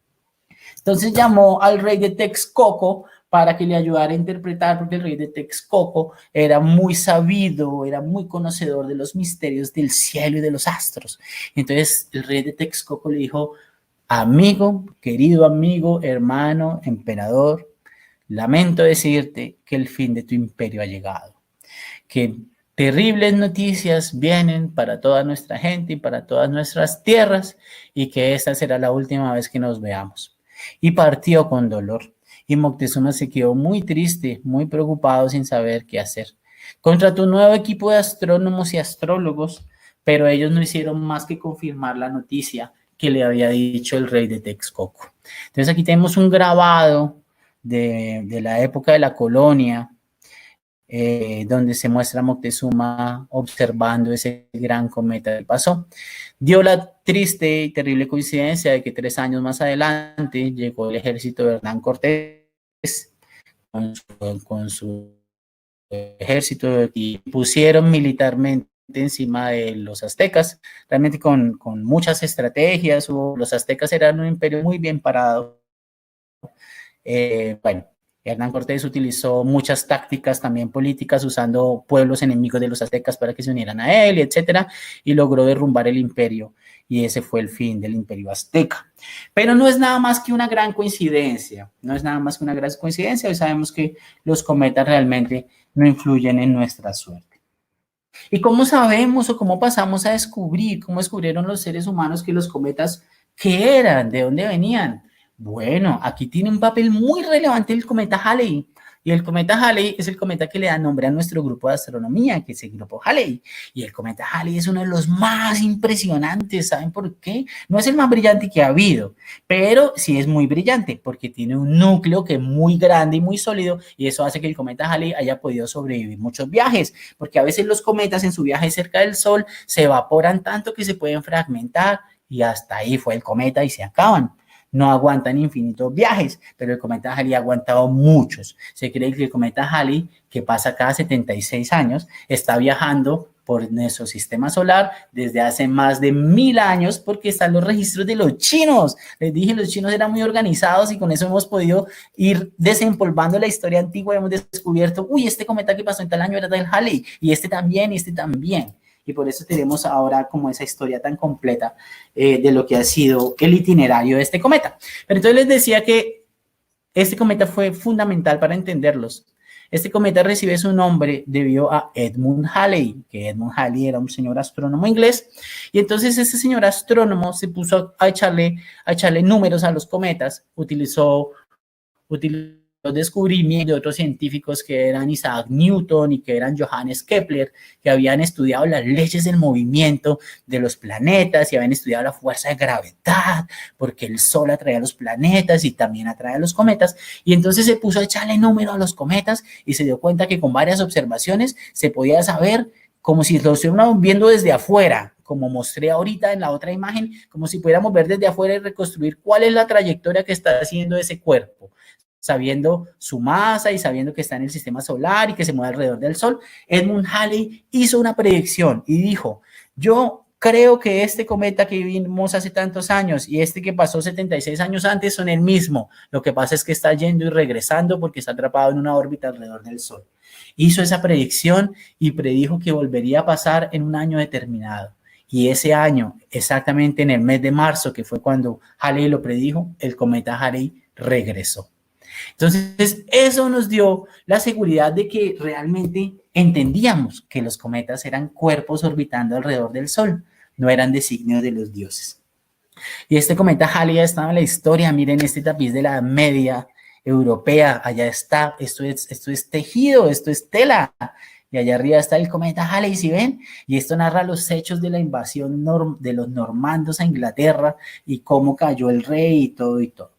Entonces llamó al rey de Texcoco para que le ayudara a interpretar, porque el rey de Texcoco era muy sabido, era muy conocedor de los misterios del cielo y de los astros. Entonces el rey de Texcoco le dijo: amigo, querido amigo, hermano, emperador, lamento decirte que el fin de tu imperio ha llegado, que terribles noticias vienen para toda nuestra gente y para todas nuestras tierras y que esta será la última vez que nos veamos. Y partió con dolor. Y Moctezuma se quedó muy triste, muy preocupado sin saber qué hacer. Contrató un nuevo equipo de astrónomos y astrólogos, pero ellos no hicieron más que confirmar la noticia que le había dicho el rey de Texcoco. Entonces aquí tenemos un grabado de la época de la colonia, donde se muestra a Moctezuma observando ese gran cometa que pasó. Dio la triste y terrible coincidencia de que 3 años más adelante llegó el ejército de Hernán Cortés con su ejército y pusieron militarmente encima de los aztecas, realmente con muchas estrategias. Los aztecas eran un imperio muy bien parado. Bueno, Hernán Cortés utilizó muchas tácticas también políticas, usando pueblos enemigos de los aztecas para que se unieran a él, etcétera, y logró derrumbar el imperio, y ese fue el fin del imperio azteca. Pero no es nada más que una gran coincidencia, no es nada más que una gran coincidencia. Hoy sabemos que los cometas realmente no influyen en nuestra suerte. ¿Y cómo sabemos o cómo pasamos a descubrir, cómo descubrieron los seres humanos que los cometas, qué eran, de dónde venían? Bueno, aquí tiene un papel muy relevante el cometa Halley. Y el cometa Halley es el cometa que le da nombre a nuestro grupo de astronomía, que es el grupo Halley. Y el cometa Halley es uno de los más impresionantes. ¿Saben por qué? No es el más brillante que ha habido, pero sí es muy brillante porque tiene un núcleo que es muy grande y muy sólido, y eso hace que el cometa Halley haya podido sobrevivir muchos viajes, porque a veces los cometas en su viaje cerca del Sol se evaporan tanto que se pueden fragmentar, y hasta ahí fue el cometa y se acaban. No aguantan infinitos viajes, pero el cometa Halley ha aguantado muchos. Se cree que el cometa Halley, que pasa cada 76 años, está viajando por nuestro sistema solar desde hace más de 1000 años, porque están los registros de los chinos. Les dije, los chinos eran muy organizados, y con eso hemos podido ir desempolvando la historia antigua. Hemos descubierto, uy, este cometa que pasó en tal año era del Halley, y este también, y este también. Y por eso tenemos ahora como esa historia tan completa de lo que ha sido el itinerario de este cometa. Pero entonces les decía que este cometa fue fundamental para entenderlos. Este cometa recibe su nombre debido a Edmund Halley, que Edmund Halley era un señor astrónomo inglés, y entonces ese señor astrónomo se puso a echarle números a los cometas. Utilizó los descubrimientos de otros científicos, que eran Isaac Newton y que eran Johannes Kepler, que habían estudiado las leyes del movimiento de los planetas y habían estudiado la fuerza de gravedad, porque el Sol atrae a los planetas y también atrae a los cometas. Y entonces se puso a echarle número a los cometas y se dio cuenta que con varias observaciones se podía saber, como si lo estuviéramos viendo desde afuera, como mostré ahorita en la otra imagen, como si pudiéramos ver desde afuera y reconstruir cuál es la trayectoria que está haciendo ese cuerpo, sabiendo su masa y sabiendo que está en el sistema solar y que se mueve alrededor del Sol. Edmund Halley hizo una predicción y dijo: yo creo que este cometa que vimos hace tantos años y este que pasó 76 años antes son el mismo. Lo que pasa es que está yendo y regresando porque está atrapado en una órbita alrededor del Sol. Hizo esa predicción y predijo que volvería a pasar en un año determinado. Y ese año, exactamente en el mes de marzo, que fue cuando Halley lo predijo, el cometa Halley regresó. Entonces, eso nos dio la seguridad de que realmente entendíamos que los cometas eran cuerpos orbitando alrededor del Sol, no eran designios de los dioses. Y este cometa Halley ya estaba en la historia. Miren este tapiz de la Edad Media europea, allá está, esto es tejido, esto es tela. Y allá arriba está el cometa Halley, ¿sí ven? Y esto narra los hechos de la invasión de los normandos a Inglaterra y cómo cayó el rey y todo y todo.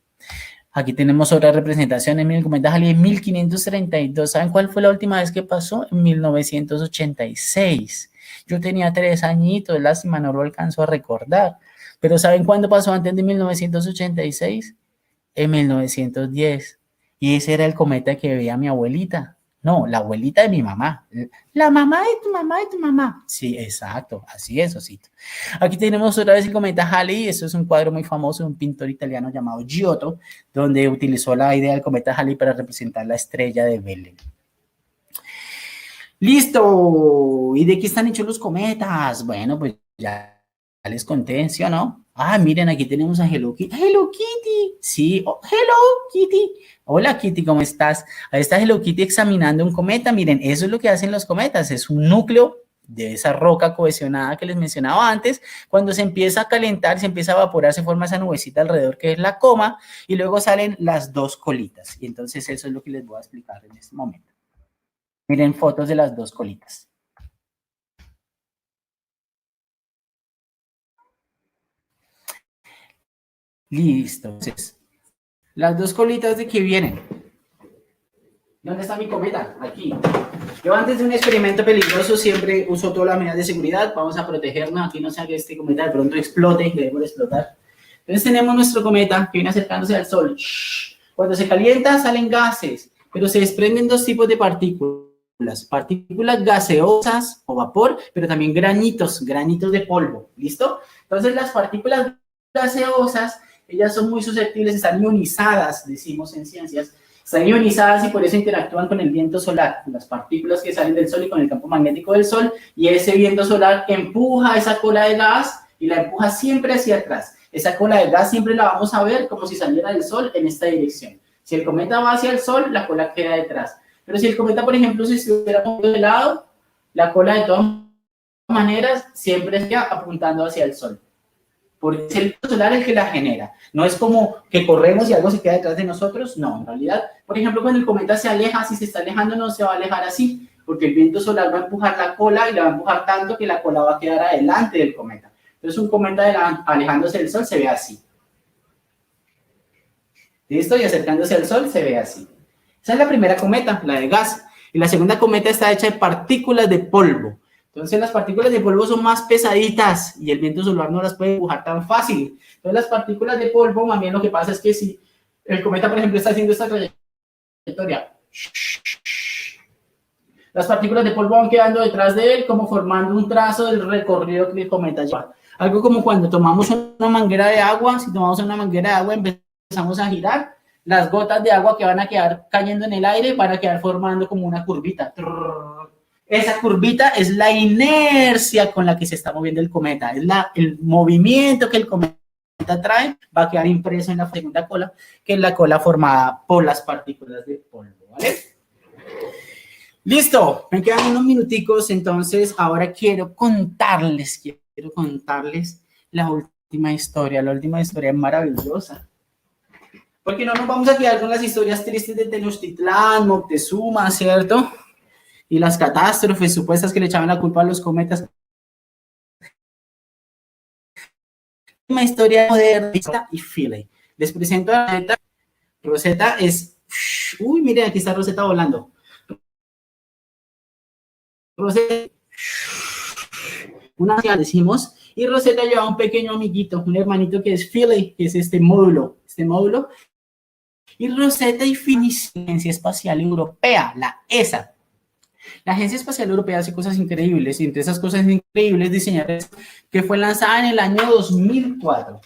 Aquí tenemos otra representación en el cometa Halley en 1532. ¿Saben cuál fue la última vez que pasó? En 1986. Yo tenía 3 añitos, lástima, no lo alcanzo a recordar. Pero ¿saben cuándo pasó antes de 1986? En 1910. Y ese era el cometa que veía mi abuelita. No, la abuelita de mi mamá. La mamá de tu mamá de tu mamá. Sí, exacto, así es, Osito. Aquí tenemos otra vez el cometa Halley. Esto es un cuadro muy famoso de un pintor italiano llamado Giotto, donde utilizó la idea del cometa Halley para representar la estrella de Belén. ¡Listo! ¿Y de qué están hechos los cometas? Bueno, pues ya les conté, ¿sí o no? Ah, miren, aquí tenemos a Hello Kitty. ¡Hello Kitty! Sí, oh, Hello Kitty. Hola Kitty, ¿cómo estás? Ahí está Hello Kitty examinando un cometa. Miren, eso es lo que hacen los cometas. Es un núcleo de esa roca cohesionada que les mencionaba antes. Cuando se empieza a calentar, se empieza a evaporar, se forma esa nubecita alrededor que es la coma, y luego salen las 2 colitas. Y entonces eso es lo que les voy a explicar en este momento. Miren fotos de las 2 colitas. Listo. Entonces, las 2 colitas de que vienen. ¿Dónde está mi cometa? Aquí. Yo antes de un experimento peligroso siempre uso todas las medidas de seguridad. Vamos a protegernos. Aquí no sea que este cometa de pronto explote y debemos explotar. Entonces tenemos nuestro cometa que viene acercándose al Sol. Cuando se calienta salen gases, pero se desprenden dos tipos de partículas. Partículas gaseosas o vapor, pero también granitos de polvo. ¿Listo? Entonces las partículas gaseosas, ellas son muy susceptibles, están ionizadas, decimos en ciencias. Están ionizadas y por eso interactúan con el viento solar, con las partículas que salen del Sol y con el campo magnético del Sol, y ese viento solar empuja esa cola de gas y la empuja siempre hacia atrás. Esa cola de gas siempre la vamos a ver como si saliera del Sol en esta dirección. Si el cometa va hacia el Sol, la cola queda detrás. Pero si el cometa, por ejemplo, se estuviera moviendo de lado, la cola de todas maneras siempre está apuntando hacia el Sol. Porque es el viento solar el que la genera. No es como que corremos y algo se queda detrás de nosotros. No, en realidad, por ejemplo, cuando el cometa se aleja, si se está alejando, no se va a alejar así, porque el viento solar va a empujar la cola y la va a empujar tanto que la cola va a quedar adelante del cometa. Entonces, un cometa alejándose del Sol se ve así. ¿Listo? Y acercándose al Sol se ve así. Esa es la primera cometa, la de gas. Y la segunda cometa está hecha de partículas de polvo. Entonces las partículas de polvo son más pesaditas y el viento solar no las puede empujar tan fácil. Entonces las partículas de polvo, más bien lo que pasa es que si el cometa, por ejemplo, está haciendo esta trayectoria, las partículas de polvo van quedando detrás de él como formando un trazo del recorrido que el cometa lleva. Algo como cuando tomamos una manguera de agua, si tomamos una manguera de agua empezamos a girar, las gotas de agua que van a quedar cayendo en el aire van a quedar formando como una curvita. Esa curvita es la inercia con la que se está moviendo el cometa, es el movimiento que el cometa trae, va a quedar impreso en la segunda cola, que es la cola formada por las partículas de polvo, ¿vale? Listo, me quedan unos minuticos, entonces ahora quiero contarles la última historia. La última historia es maravillosa. Porque no nos vamos a quedar con las historias tristes de Tenochtitlán, Moctezuma, ¿cierto? Y las catástrofes supuestas que le echaban la culpa a los cometas. Una historia moderna y Philae. Les presento a Rosetta. Rosetta es... Uy, miren, aquí está Rosetta volando. Rosetta... Una decimos... Y Rosetta lleva un pequeño amiguito, un hermanito que es Philae, que es este módulo. Y Rosetta y Philae, Agencia Espacial Europea, la ESA. La Agencia Espacial Europea hace cosas increíbles y entre esas cosas increíbles diseñaron que fue lanzada en el año 2004.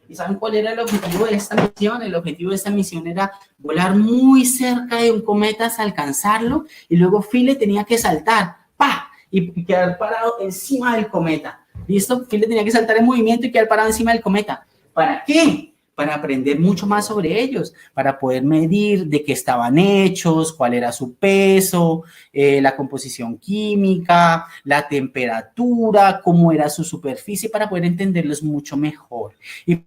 ¿Y saben cuál era el objetivo de esta misión? El objetivo de esta misión era volar muy cerca de un cometa hasta alcanzarlo y luego Philae tenía que saltar, ¡pa! Y quedar parado encima del cometa. ¿Listo? Philae tenía que saltar en movimiento y quedar parado encima del cometa. ¿Para qué? Para aprender mucho más sobre ellos, para poder medir de qué estaban hechos, cuál era su peso, la composición química, la temperatura, cómo era su superficie, para poder entenderlos mucho mejor. ¿Y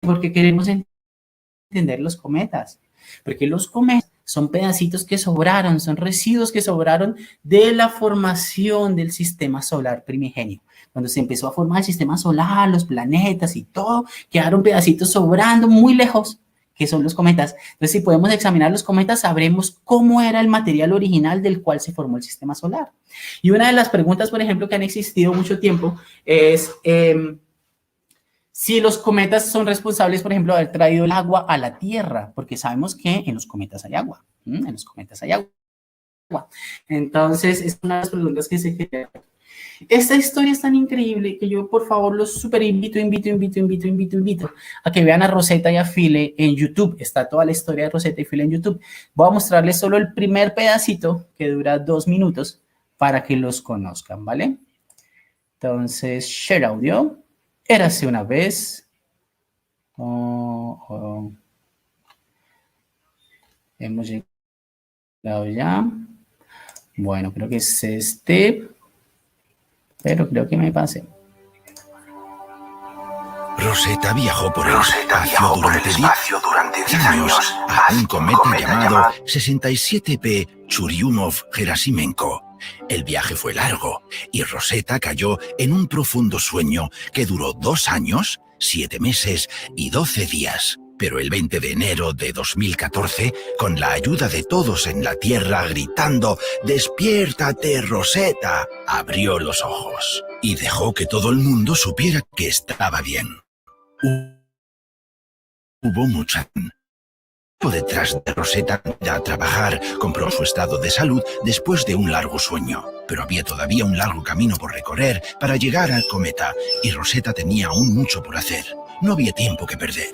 por qué queremos entender los cometas? Porque los cometas son pedacitos que sobraron, son residuos que sobraron de la formación del sistema solar primigenio. Cuando se empezó a formar el sistema solar, los planetas y todo, quedaron pedacitos sobrando muy lejos, que son los cometas. Entonces, si podemos examinar los cometas, sabremos cómo era el material original del cual se formó el sistema solar. Y una de las preguntas, por ejemplo, que han existido mucho tiempo es si los cometas son responsables, por ejemplo, de haber traído el agua a la Tierra, porque sabemos que en los cometas hay agua. En los cometas hay agua. Entonces, es una de las preguntas que se crean. Esta historia es tan increíble que yo, por favor, los súper invito a que vean a Rosetta y a Philae en YouTube. Está toda la historia de Rosetta y Philae en YouTube. Voy a mostrarles solo el primer pedacito que dura 2 minutos para que los conozcan, ¿vale? Entonces, share audio. Érase una vez. Hemos llegado ya. Bueno, creo que es este. Pero creo que me pasé. Rosetta viajó por el espacio durante 10 años a un cometa llamado 67P Churyumov-Gerasimenko. El viaje fue largo y Rosetta cayó en un profundo sueño que duró 2 años, 7 meses y 12 días. Pero el 20 de enero de 2014, con la ayuda de todos en la Tierra gritando «¡Despiértate, Rosetta!», abrió los ojos y dejó que todo el mundo supiera que estaba bien. Hubo mucha tiempo detrás de Rosetta a trabajar, comprobó su estado de salud después de un largo sueño. Pero había todavía un largo camino por recorrer para llegar al cometa, y Rosetta tenía aún mucho por hacer. No había tiempo que perder.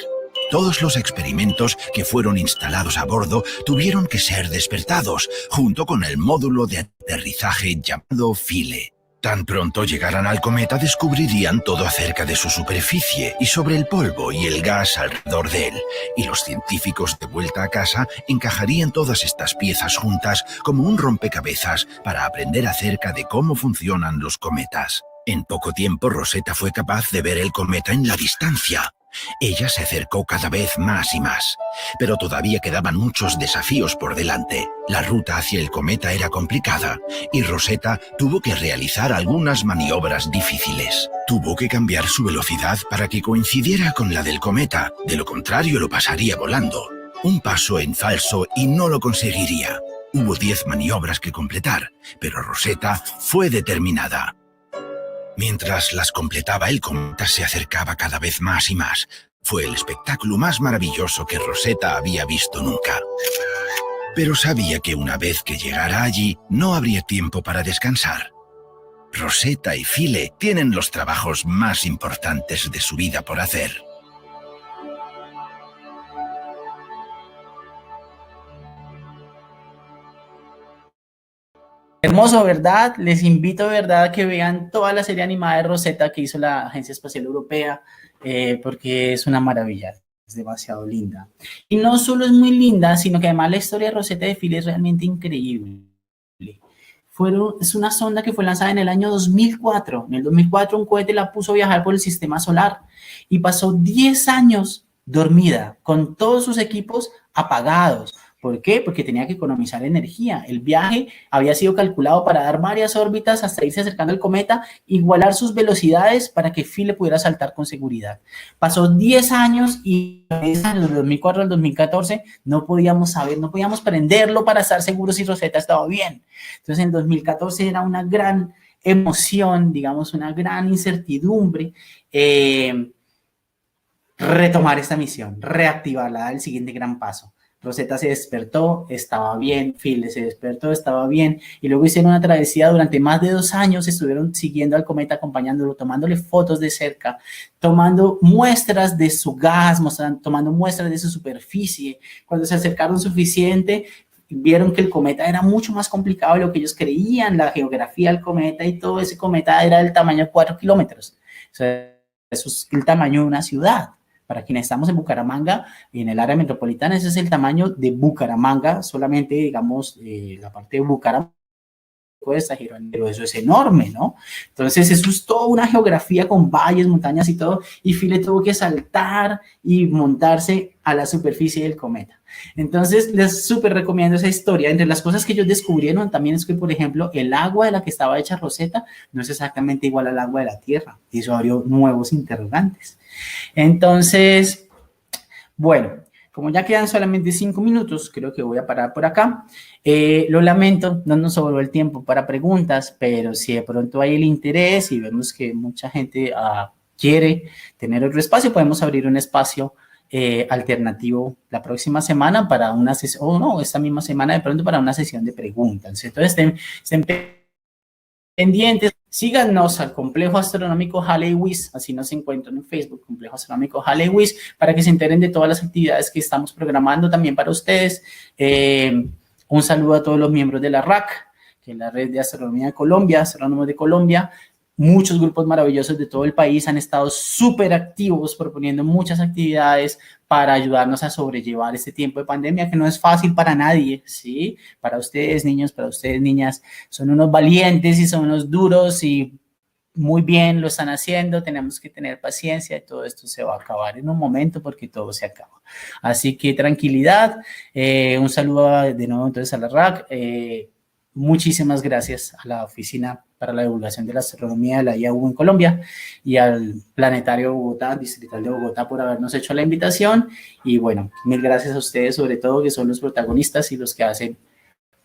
Todos los experimentos que fueron instalados a bordo tuvieron que ser despertados, junto con el módulo de aterrizaje llamado Philae. Tan pronto llegaran al cometa descubrirían todo acerca de su superficie y sobre el polvo y el gas alrededor de él, y los científicos de vuelta a casa encajarían todas estas piezas juntas como un rompecabezas para aprender acerca de cómo funcionan los cometas. En poco tiempo Rosetta fue capaz de ver el cometa en la distancia. Ella se acercó cada vez más y más, pero todavía quedaban muchos desafíos por delante. La ruta hacia el cometa era complicada y Rosetta tuvo que realizar algunas maniobras difíciles. Tuvo que cambiar su velocidad para que coincidiera con la del cometa, de lo contrario lo pasaría volando. Un paso en falso y no lo conseguiría. Hubo 10 maniobras que completar, pero Rosetta fue determinada. Mientras las completaba, el cometa se acercaba cada vez más y más. Fue el espectáculo más maravilloso que Rosetta había visto nunca. Pero sabía que una vez que llegara allí, no habría tiempo para descansar. Rosetta y Philae tienen los trabajos más importantes de su vida por hacer. Hermoso, ¿verdad? Les invito, ¿verdad?, a que vean toda la serie animada de Rosetta que hizo la Agencia Espacial Europea, porque es una maravilla, es demasiado linda. Y no solo es muy linda, sino que además la historia de Rosetta y de Philae es realmente increíble. Es una sonda que fue lanzada en el año 2004. En el 2004 un cohete la puso a viajar por el sistema solar y pasó 10 años dormida, con todos sus equipos apagados. ¿Por qué? Porque tenía que economizar energía. El viaje había sido calculado para dar varias órbitas hasta irse acercando al cometa, igualar sus velocidades para que Philae pudiera saltar con seguridad. Pasó 10 años y del 2004 al 2014 no podíamos saber, no podíamos prenderlo para estar seguros si Rosetta estaba bien. Entonces en 2014 era una gran emoción, digamos, una gran incertidumbre, retomar esta misión, reactivarla, el siguiente gran paso. Rosetta se despertó, estaba bien, Philae se despertó, estaba bien, y luego hicieron una travesía durante más de 2 años, estuvieron siguiendo al cometa, acompañándolo, tomándole fotos de cerca, tomando muestras de su gas, tomando muestras de su superficie. Cuando se acercaron suficiente, vieron que el cometa era mucho más complicado de lo que ellos creían, la geografía del cometa y todo ese cometa era del tamaño de 4 kilómetros. O sea, eso es el tamaño de una ciudad. Para quienes estamos en Bucaramanga, en el área metropolitana, ese es el tamaño de Bucaramanga, solamente, digamos, la parte de Bucaramanga, pero eso es enorme, ¿no? Entonces, eso es toda una geografía con valles, montañas y todo, y Philae tuvo que saltar y montarse a la superficie del cometa. Entonces, les súper recomiendo esa historia. Entre las cosas que ellos descubrieron también es que, por ejemplo, el agua de la que estaba hecha Rosetta no es exactamente igual al agua de la Tierra, y eso abrió nuevos interrogantes. Entonces, bueno, como ya quedan solamente 5 minutos, creo que voy a parar por acá. Lo lamento, no nos sobró el tiempo para preguntas, pero si de pronto hay el interés y vemos que mucha gente quiere tener otro espacio, podemos abrir un espacio alternativo la próxima semana para una sesión, o no, esta misma semana de pronto para una sesión de preguntas. Entonces, estén pendientes. Síganos al Complejo Astronómico Halley-Weiss, así nos encuentran en Facebook, Complejo Astronómico Halley-Weiss, para que se enteren de todas las actividades que estamos programando también para ustedes. Un saludo a todos los miembros de la RAC, que es la Red de Astronomía de Colombia, Astrónomos de Colombia. Muchos grupos maravillosos de todo el país han estado súper activos proponiendo muchas actividades para ayudarnos a sobrellevar este tiempo de pandemia que no es fácil para nadie, ¿sí? Para ustedes, niños, para ustedes, niñas, son unos valientes y son unos duros y muy bien lo están haciendo. Tenemos que tener paciencia y todo esto se va a acabar en un momento porque todo se acaba. Así que tranquilidad. Un saludo de nuevo entonces a la RAC. muchísimas gracias a la Oficina para la Divulgación de la Astronomía de la IAU en Colombia y al Planetario Bogotá, Distrital de Bogotá, por habernos hecho la invitación. Y bueno, mil gracias a ustedes, sobre todo, que son los protagonistas y los que hacen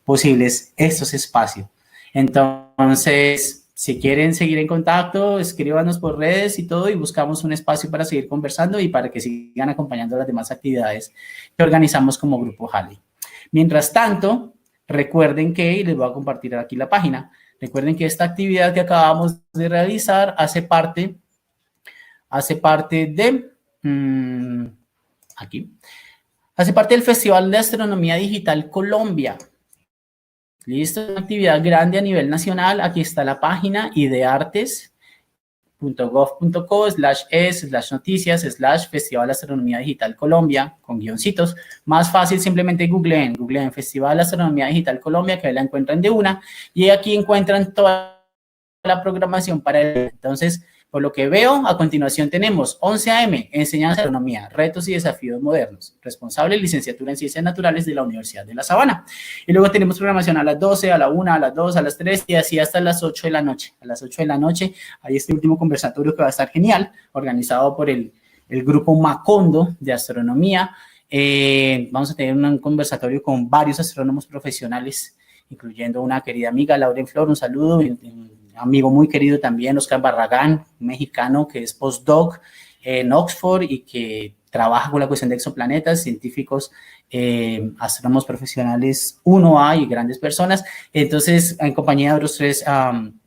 posibles estos espacios. Entonces, si quieren seguir en contacto, escríbanos por redes y todo, y buscamos un espacio para seguir conversando y para que sigan acompañando las demás actividades que organizamos como Grupo Halley. Mientras tanto, recuerden que, y les voy a compartir aquí la página, recuerden que esta actividad que acabamos de realizar hace parte del Festival de Astronomía Digital Colombia. Listo, una actividad grande a nivel nacional. Aquí está la página ideartes.gov.co/es/noticias/Festival de Astronomía Digital Colombia, con guioncitos. Más fácil, simplemente googleen Festival de Astronomía Digital Colombia, que ahí la encuentran de una, y aquí encuentran toda la programación para el. Entonces, por lo que veo, a continuación tenemos 11 a.m., Enseñanza de Astronomía, Retos y Desafíos Modernos, responsable licenciatura en Ciencias Naturales de la Universidad de La Sabana. Y luego tenemos programación a las 12, a la 1, a las 2, a las 3 y así hasta las 8 de la noche. A las 8 de la noche hay este último conversatorio que va a estar genial, organizado por el grupo Macondo de Astronomía. Vamos a tener un conversatorio con varios astrónomos profesionales, incluyendo una querida amiga, Lauren Flor, un saludo, un amigo muy querido también, Oscar Barragán, un mexicano que es postdoc en Oxford y que trabaja con la cuestión de exoplanetas, científicos, astrónomos profesionales 1A y grandes personas. Entonces, en compañía de otros 3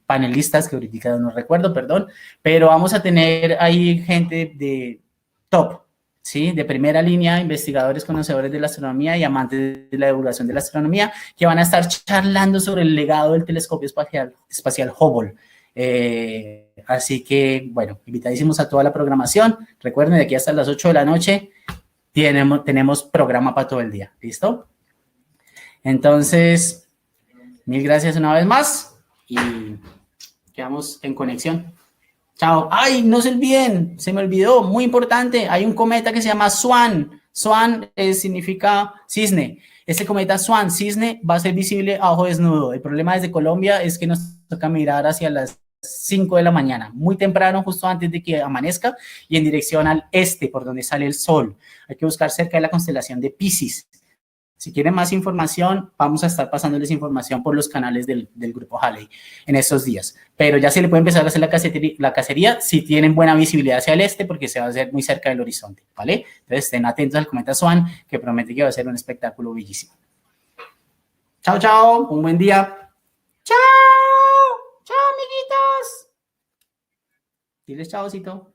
panelistas, que ahorita no recuerdo, perdón, pero vamos a tener ahí gente de top, ¿sí? De primera línea, investigadores, conocedores de la astronomía y amantes de la divulgación de la astronomía, que van a estar charlando sobre el legado del telescopio espacial Hubble. Así que, bueno, invitadísimos a toda la programación. Recuerden, de aquí hasta las 8 de la noche tenemos programa para todo el día. ¿Listo? Entonces, mil gracias una vez más y quedamos en conexión. Chao. Ay, no se olviden, se me olvidó, muy importante, hay un cometa que se llama SWAN. SWAN significa cisne. Este cometa SWAN, cisne, va a ser visible a ojo desnudo. El problema desde Colombia es que nos toca mirar hacia las 5 de la mañana, muy temprano, justo antes de que amanezca, y en dirección al este, por donde sale el sol. Hay que buscar cerca de la constelación de Piscis. Si quieren más información, vamos a estar pasándoles información por los canales del Grupo Halley en estos días. Pero ya se le puede empezar a hacer la cacería si tienen buena visibilidad hacia el este, porque se va a hacer muy cerca del horizonte, ¿vale? Entonces, estén atentos al cometa SWAN, que promete que va a ser un espectáculo bellísimo. Chao, chao. Un buen día. Chao. Chao, amiguitos. Diles chaocito.